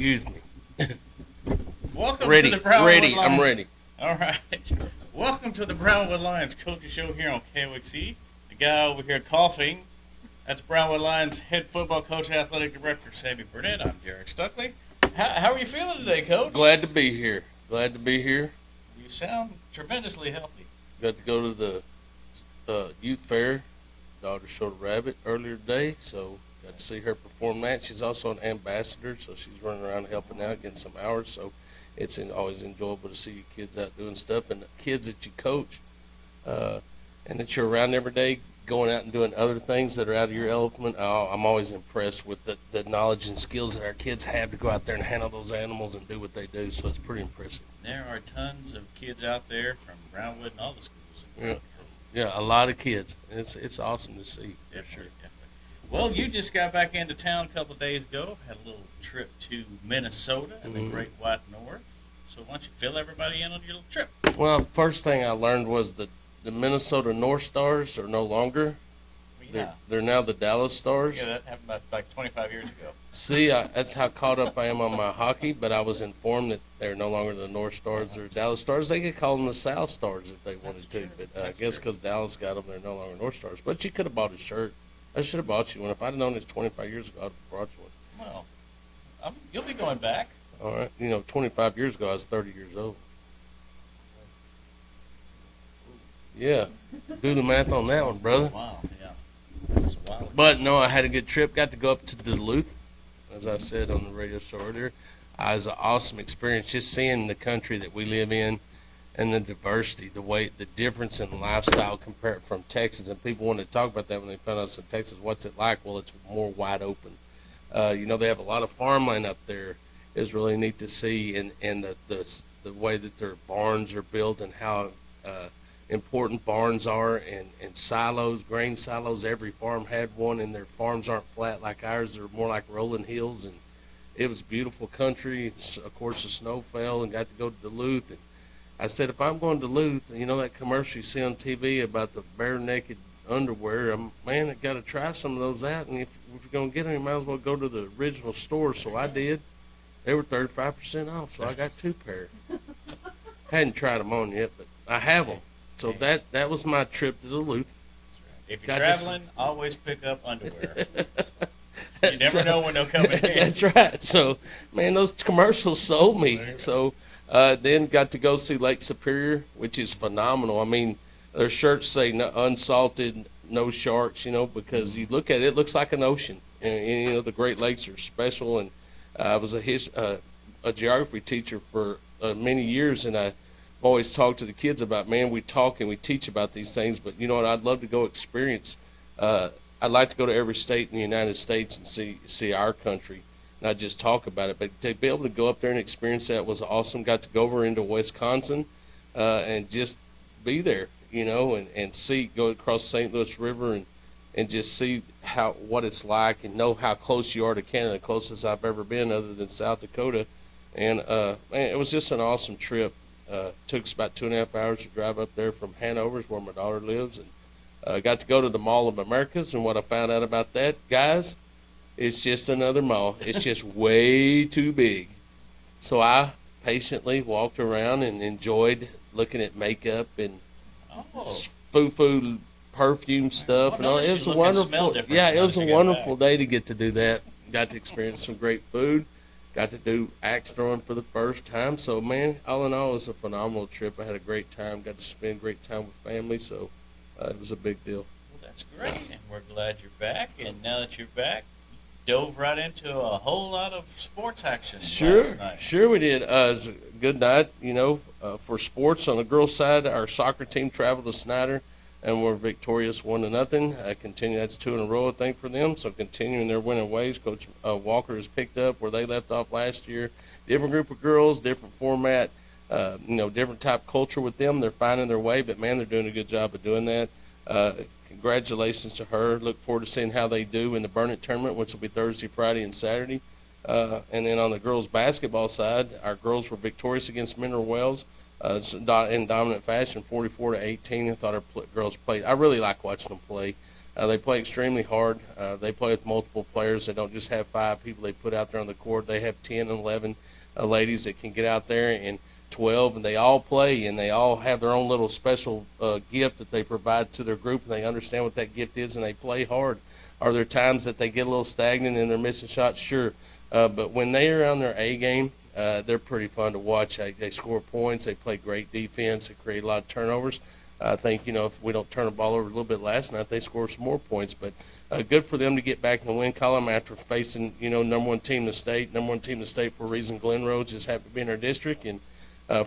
Excuse me. Welcome Ready. to the Brownwood Ready. Lions. I'm ready. All right. Welcome to the Brownwood Lions Coaches Show here on KOXC. The guy over here coughing, that's Brownwood Lions head football coach, athletic director, Sammy Burnett. I'm Derek Stuckley. How are you feeling today, Coach? Glad to be here. Glad to be here. You sound tremendously healthy. Got to go to the youth fair. Daughter showed a rabbit earlier today, so got to see her perform that. She's also an ambassador, so she's running around helping out, getting some hours. So it's always enjoyable to see your kids out doing stuff, and the kids that you coach and that you're around every day going out and doing other things that are out of your element. I'm always impressed with the knowledge and skills that our kids have to go out there and handle those animals and do what they do, so it's pretty impressive. There are tons of kids out there from Brownwood and all the schools. Yeah, a lot of kids. It's awesome to see. Definitely. Well, you just got back into town a couple of days ago, had a little trip to Minnesota and the Great White North. So why don't you fill everybody in on your little trip? Well, first thing I learned was the Minnesota North Stars are no longer. Yeah. They're now the Dallas Stars. Yeah, that happened about like 25 years ago. See, that's how caught up I am on my hockey, but I was informed that they're no longer the North Stars. They're Dallas Stars. They could call them the South Stars if they wanted to, but I guess because Dallas got them, they're no longer North Stars. But you could have bought a shirt. I should have bought you one. If I'd have known this 25 years ago, I'd have brought you one. Well, you'll be going back. All right. 25 years ago, I was 30 years old. Yeah. Do the math on that one, brother. Wow, yeah. That's wild. But, no, I had a good trip. Got to go up to Duluth, as I said on the radio show earlier. It was an awesome experience just seeing the country that we live in and the diversity, the difference in lifestyle compared from Texas. And people wanted to talk about that when they found us in Texas. What's it like? Well, it's more wide open. They have a lot of farmland up there. It's really neat to see, and the way that their barns are built and how important barns are, and silos, grain silos. Every farm had one, and their farms aren't flat like ours. They're more like rolling hills, and it was beautiful country. Of course, the snow fell, and got to go to Duluth. And I said, if I'm going to Duluth, that commercial you see on TV about the bare naked underwear, I got to try some of those out. And if you're going to get them, you might as well go to the original store. So I did. They were 35% off, so I got 2 pair. Hadn't tried them on yet, but I have them. So that was my trip to Duluth. If you're traveling, always pick up underwear. You never know when they'll come in. That's right. So, man, those commercials sold me. So then got to go see Lake Superior, which is phenomenal. I mean, their shirts say unsalted, no sharks, because you look at it, it looks like an ocean. And the Great Lakes are special. And I was a geography teacher for many years, and I've always talked to the kids about, man, we talk and we teach about these things, but you know what, I'd love to go experience. I'd like to go to every state in the United States and see our country, not just talk about it, but to be able to go up there and experience that was awesome. Got to go over into Wisconsin and just be there, and go across the St. Louis River and just see what it's like and know how close you are to Canada, closest I've ever been other than South Dakota. And it was just an awesome trip. Took us about 2.5 hours to drive up there from Hanover, where my daughter lives, and got to go to the Mall of Americas. And what I found out about that, guys, it's just another mall. It's just way too big. So I patiently walked around and enjoyed looking at makeup and foo-foo perfume stuff and all. It was a wonderful, it was a wonderful day to get to do that. Got to experience some great food. Got to do axe throwing for the first time. So, man, all in all, it was a phenomenal trip. I had a great time. Got to spend great time with family. So it was a big deal. Well, that's great, and we're glad you're back. And now that you're back, you dove right into a whole lot of sports action last night. Sure we did. It was a good night, for sports. On the girls' side, our soccer team traveled to Snyder, and we're victorious 1-0. That's 2 in a row, I think, for them. So continuing their winning ways. Coach Walker has picked up where they left off last year. Different group of girls, different format, different type culture with them. They're finding their way, but, man, they're doing a good job of doing that. Congratulations to her. Look forward to seeing how they do in the Burnett tournament, which will be Thursday, Friday, and Saturday. And then on the girls' basketball side, our girls were victorious against Mineral Wells. In dominant fashion, 44-18. I thought our girls played. I really like watching them play. They play extremely hard. They play with multiple players. They don't just have 5 people they put out there on the court. They have 10 and 11 ladies that can get out there, and 12, and they all play, and they all have their own little special gift that they provide to their group, and they understand what that gift is, and they play hard. Are there times that they get a little stagnant and they're missing shots? Sure. But when they are on their A game, they're pretty fun to watch. They score points. They play great defense. They create a lot of turnovers. I think, if we don't turn the ball over a little bit last night, they score some more points. But good for them to get back in the win column after facing, number one team in the state. Number one team in the state for a reason. Glen Rose just happened to be in our district. And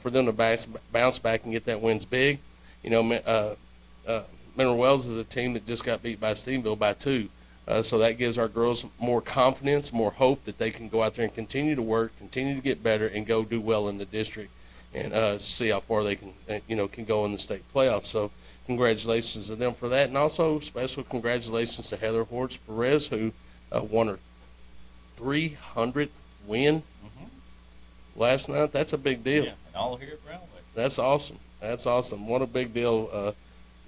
for them to bounce back and get that win's big. Mineral Wells is a team that just got beat by Steenville by 2. So that gives our girls more confidence, more hope that they can go out there and continue to work, continue to get better, and go do well in the district, and see how far they can go in the state playoffs. So congratulations to them for that, and also special congratulations to Heather Hortz Perez, who won her 300th win last night. That's a big deal. Yeah, and all here at Brownwood. That's awesome. That's awesome. What a big deal.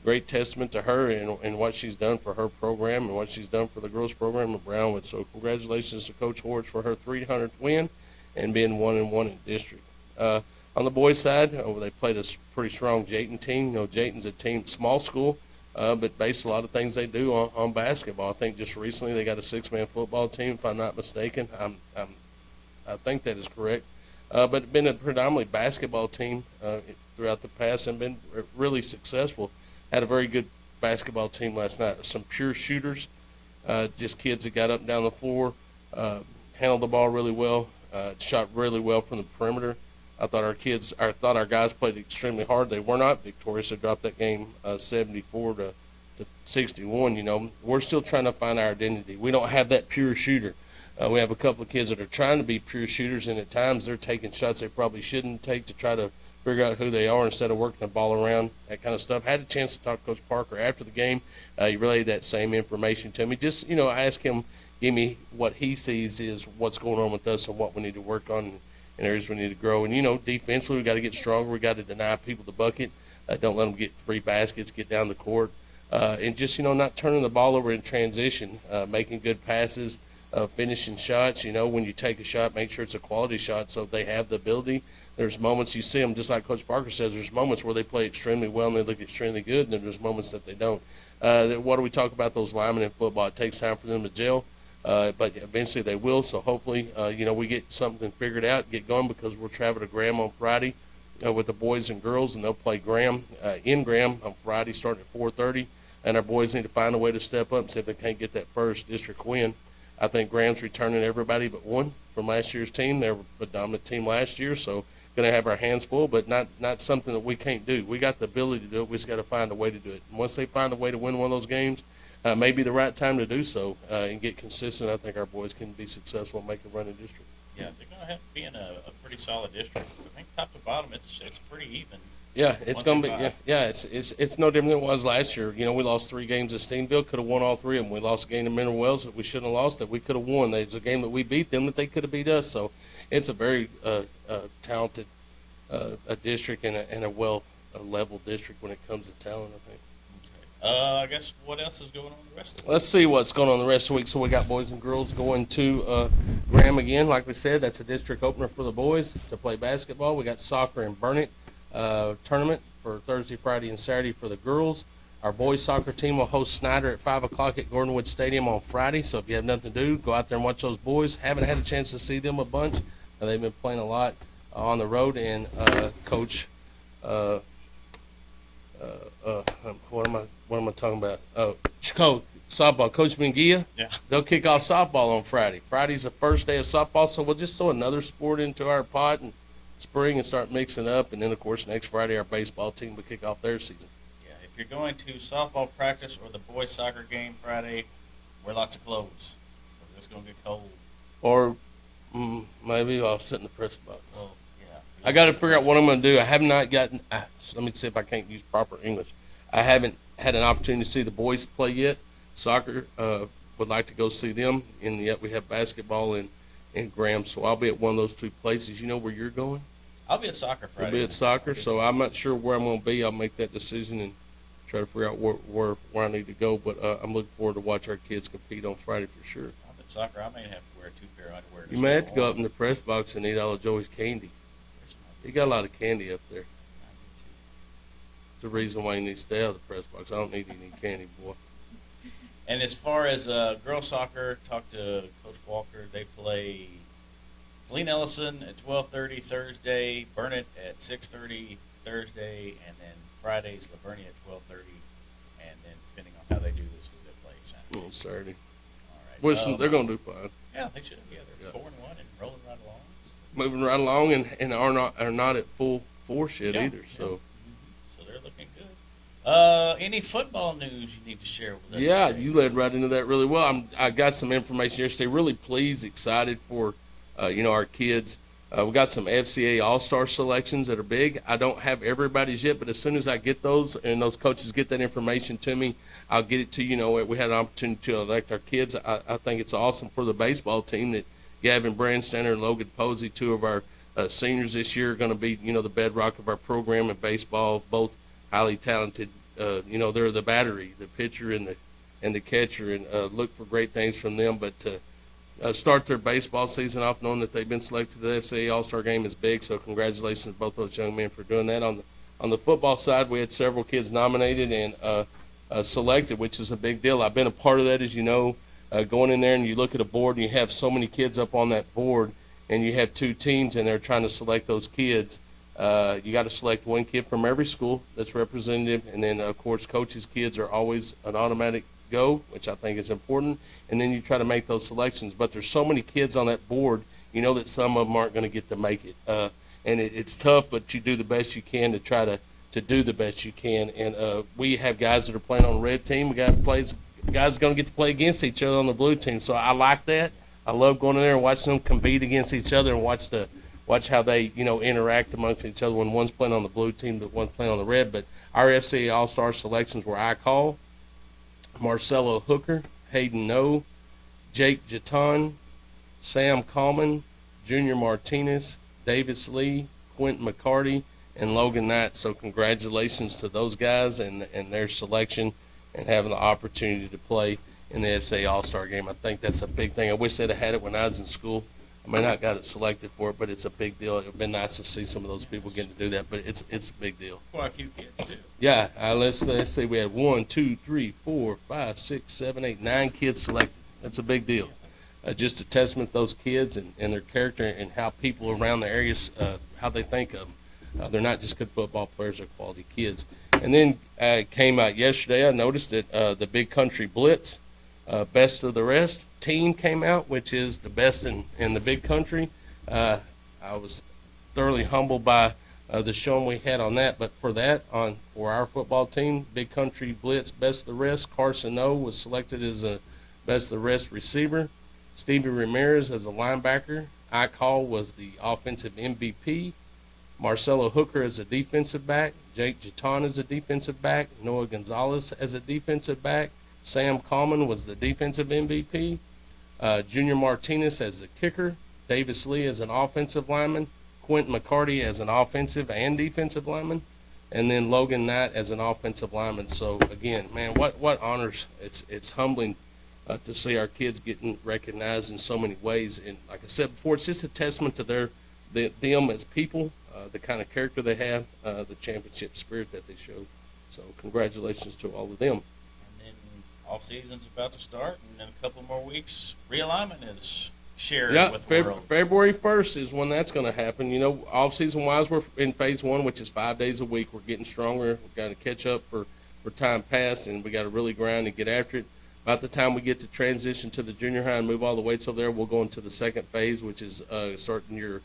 Great testament to her and what she's done for her program and what she's done for the girls program at Brownwood. So congratulations to Coach Hortz for her 300th win and being 1-1 in district. On the boys' side, they played a pretty strong Jayton team. Jayton's a team, small school, but based a lot of things they do on basketball. I think just recently they got a 6-man football team, if I'm not mistaken. I think that is correct. But it's been a predominantly basketball team throughout the past and been really successful. Had a very good basketball team last night. Some pure shooters, just kids that got up and down the floor, handled the ball really well, shot really well from the perimeter. I thought our guys played extremely hard. They were not victorious. They dropped that game 74 to 61. We're still trying to find our identity. We don't have that pure shooter. We have a couple of kids that are trying to be pure shooters, and at times they're taking shots they probably shouldn't take to try to figure out who they are instead of working the ball around, that kind of stuff. Had a chance to talk to Coach Parker after the game. He relayed that same information to me. Just, ask him, give me what he sees is what's going on with us and what we need to work on and areas we need to grow. And, defensively, we got to get stronger. We got to deny people the bucket. Don't let them get free baskets, get down the court. And just, not turning the ball over in transition, making good passes, finishing shots. When you take a shot, make sure it's a quality shot so they have the ability. There's moments you see them, just like Coach Parker says, there's moments where they play extremely well and they look extremely good, and then there's moments that they don't. What do we talk about those linemen in football? It takes time for them to gel, but eventually they will. So hopefully, we get something figured out, get going, because we'll travel to Graham on Friday with the boys and girls, and they'll play Graham in Graham on Friday starting at 4:30. And our boys need to find a way to step up and see if they can't get that first district win. I think Graham's returning everybody but one from last year's team. They were the dominant team last year, so going to have our hands full, but not something that we can't do. We got the ability to do it. We just got to find a way to do it. And once they find a way to win one of those games, maybe the right time to do so and get consistent. I think our boys can be successful and make a run in district. Yeah, they're going to have to be in a pretty solid district. I think top to bottom, it's pretty even. Yeah, it's going to be. Yeah, it's no different than it was last year. We lost 3 games at Steenville, could have won all 3 of them. We lost a game to Mineral Wells that we shouldn't have lost, that we could have won. There's a game that we beat them that they could have beat us. So it's a very talented a district and a well-leveled district when it comes to talent, I think. Okay. I guess what else is going on the rest of the week? Let's see what's going on the rest of the week. So we got boys and girls going to Graham again. Like we said, that's a district opener for the boys to play basketball. We got soccer in Burnett tournament for Thursday, Friday, and Saturday for the girls. Our boys soccer team will host Snyder at 5 o'clock at Gordonwood Stadium on Friday. So if you have nothing to do, go out there and watch those boys. Haven't had a chance to see them a bunch. They've been playing a lot on the road, and Coach, what am I talking about? Coach softball, Coach Mengia. Yeah. They'll kick off softball on Friday. Friday's the first day of softball, so we'll just throw another sport into our pot and spring and start mixing up. And then, of course, next Friday our baseball team will kick off their season. Yeah, if you're going to softball practice or the boys soccer game Friday, wear lots of clothes, 'cause it's going to get cold. Or maybe I'll sit in the press box. Well, yeah. I got to figure out what I'm going to do. I have not gotten. Let me see if I can't use proper English. I haven't had an opportunity to see the boys play yet. Soccer, would like to go see them, and yet we have basketball in Graham. So I'll be at one of those 2 places. You know where you're going? I'll be at soccer Friday. We'll be at soccer, so I'm not sure where I'm going to be. I'll make that decision try to figure out where I need to go. But I'm looking forward to watch our kids compete on Friday for sure. I'm in soccer. I may have to wear 2 pair of underwear. You may have to go up in the press box and eat all of Joey's candy. He got a lot of candy up there. It's the reason why you need to stay out of the press box. I don't need any candy, boy. And as far as girls soccer, talk to Coach Walker. They play Feline Ellison at 12:30 Thursday, Burnett at 6:30 Thursday, and then Friday's Lavernia at 12:30. And then depending on how they do this, they play Saturday. On Saturday. All right. Which they're going to do fine. Yeah, they should. Yeah, they're 4-1 and rolling right along. Moving right along and are not at full force yet either. So. So they're looking good. Any football news you need to share with us? Yeah, today? you led right into that really well. I got some information yesterday. Really pleased, excited for our kids. We got some FCA All-Star selections that are big. I don't have everybody's yet, but as soon as I get those and those coaches get that information to me, I'll get it to you. We had an opportunity to elect our kids. I think it's awesome for the baseball team that Gavin Brandstander and Logan Posey, 2 of our seniors this year, are going to be the bedrock of our program in baseball. Both highly talented. They're the battery, the pitcher and the catcher, and look for great things from them. But to start their baseball season off knowing that they've been selected to the FCA All-Star Game is big. So congratulations to both those young men for doing that. On the football side, we had several kids nominated and selected, which is a big deal. I've been a part of that, as you know. Going in there and you look at a board and you have so many kids up on that board, and you have 2 teams and they're trying to select those kids. You got to select 1 kid from every school that's representative, and then of course coaches' kids are always an automatic go, which I think is important. And then you try to make those selections, but there's so many kids on that board, that some of them aren't going to get to make it, and it's tough. But you do the best you can to try to do the best you can. And we have guys that are playing on the red team. We got guys are going to get to play against each other on the blue team. So I like that. I love going in there and watching them compete against each other and watch how they interact amongst each other when one's playing on the blue team but one's playing on the red. But our FCA All-Star selections were I call Marcelo Hooker, Hayden No, Jake Jaton, Sam Coleman, Junior Martinez, Davis Lee, Quentin McCarty, and Logan Knight. So congratulations to those guys and their selection and having the opportunity to play in the FCA All-Star Game. I think that's a big thing. I wish they'd have had it when I was in school. I may not got it selected for it, but it's a big deal. It would have been nice to see some of those people getting to do that, but it's a big deal. Quite a few kids, too. Yeah, let's see. We had 1, 2, 3, 4, 5, 6, 7, 8, 9 kids selected. That's a big deal. Just a testament to those kids and their character and how people around the areas, how they think of them. They're not just good football players, they're quality kids. And then it came out yesterday, I noticed that the Big Country Blitz, Best of the Rest team came out, which is the best in the Big Country. I was thoroughly humbled by the showing we had on that. But for our football team, Big Country Blitz Best of the Rest, Carson O was selected as a Best of the Rest receiver. Stevie Ramirez as a linebacker. I call was the offensive MVP. Marcelo Hooker as a defensive back. Jake Jaton as a defensive back. Noah Gonzalez as a defensive back. Sam Coleman was the defensive MVP. Junior Martinez as the kicker. Davis Lee as an offensive lineman. Quentin McCarty as an offensive and defensive lineman. And then Logan Knight as an offensive lineman. So, again, man, what honors. It's humbling to see our kids getting recognized in so many ways. And like I said before, it's just a testament to them as people, the kind of character they have, the championship spirit that they show. So congratulations to all of them. And then off season's about to start, and in a couple more weeks, realignment is shared with the world. February 1st is when that's going to happen. Off season wise, we're in phase 1, which is 5 days a week. We're getting stronger. We've got to catch up for time past, and we got to really grind and get after it. About the time we get to transition to the junior high and move all the weights over there, we'll go into the second phase, which is starting your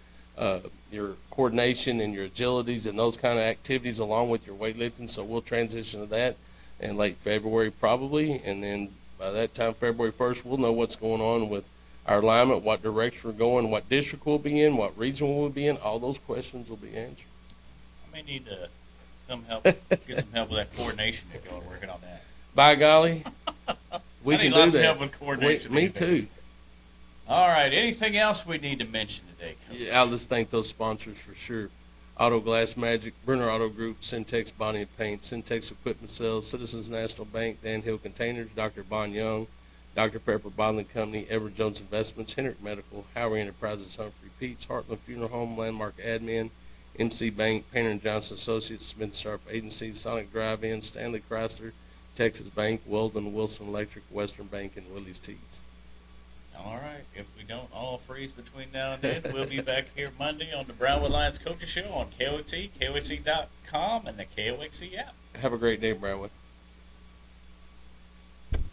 coordination and your agilities and those kind of activities along with your weightlifting. So we'll transition to that in late February probably, and then by that time, February 1st, we'll know what's going on with our alignment, what direction we're going, what district we'll be in, what region we'll be in. All those questions will be answered. I may need to get some help with that coordination to go and working on that. By golly. We I need can do lots that. of help with coordination. Me too. All right. Anything else we need to mention today, Coach? Yeah, I'll just thank those sponsors for sure. Auto Glass Magic, Brunner Auto Group, Syntex Bonding and Paint, Syntex Equipment Sales, Citizens National Bank, Dan Hill Containers, Dr. Bon Young, Dr. Pepper Bottling Company, Edward Jones Investments, Hendrick Medical, Howry Enterprises, Humphrey Peets, Heartland Funeral Home, Landmark Admin, MC Bank, Painter & Johnson Associates, Smith Sharp Agency, Sonic Drive-In, Stanley Chrysler, Texas Bank, Weldon, Wilson Electric, Western Bank, and Willie's Teas. All right. If we don't all freeze between now and then, we'll be back here Monday on the Brownwood Lions Coaches Show on KOXE, KOXE.com, and the KOXE app. Have a great day, Brownwood.